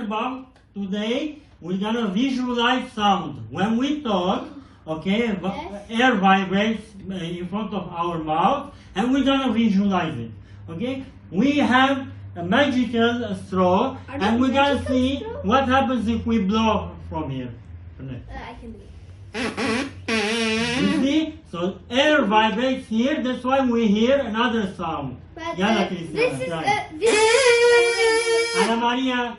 about today, we're gonna visualize sound. When we talk, okay, air vibrates in front of our mouth, and we're gonna visualize it. Okay, we have a magical straw, and we're gonna see what happens if we blow from here. I can do it. You see? So air vibrates here, that's why we hear another sound. But Yalla, this Cristiana, is try. Ana Maria.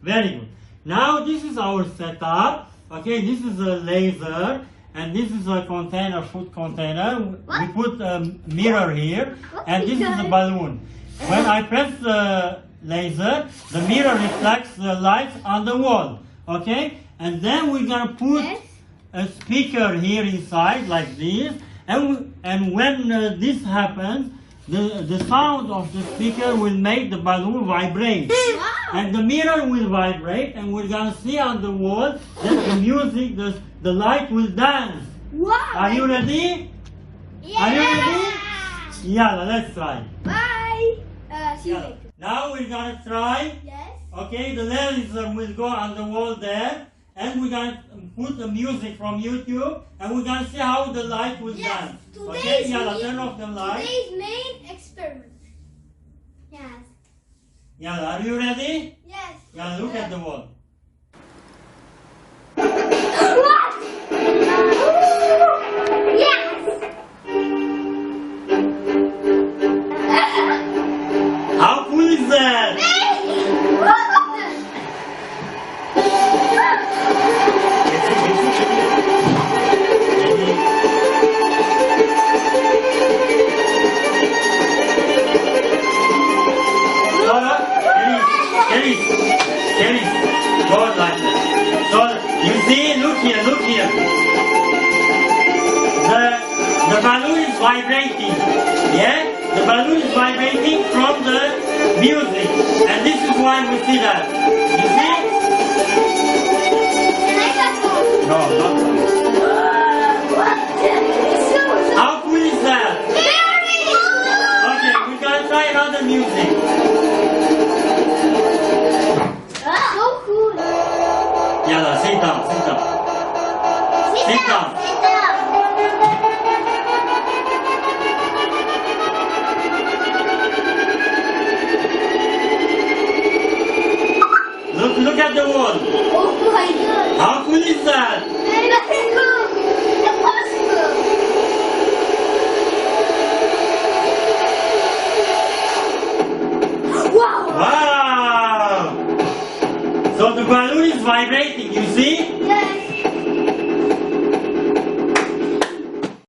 Very good. Now this is our setup. Okay, this is a laser, and this is a container, food container. We put a mirror here, and this is a balloon. When I press the laser, the mirror reflects the light on the wall. Okay, and then we're gonna put a speaker here inside like this, and when this happens, the sound of the speaker will make the balloon vibrate. Wow. And the mirror will vibrate, and we're gonna see on the wall that the music, the light will dance. Wow. Are you ready? Yeah. Are you ready? Yeah, let's try. Bye. See you later. Now we're gonna try. Yes. Okay, the laser will go on the wall there, and we're gonna put the music from YouTube, and we're gonna see how the light will dance. Okay, Yalla, turn off the light. Today's main experiment. Yes. Yalla, are you ready? Yes. Yalla, look at the wall. What? Yes. How cool is that? Kenny, go like that. So you see, look here. The balloon is vibrating. Yeah, the balloon is vibrating from the music, and this is why we see that. You see? Can I touch one? No, not. What? How cool is that? Very cool. Okay, we're gonna try another music. So cool. Yalla, sit down. Sit down. Sit down. Look at the wall. Oh my god. How cool is that? Very cool. Impossible. Wow. Wow! So the balloon is vibrating, you see?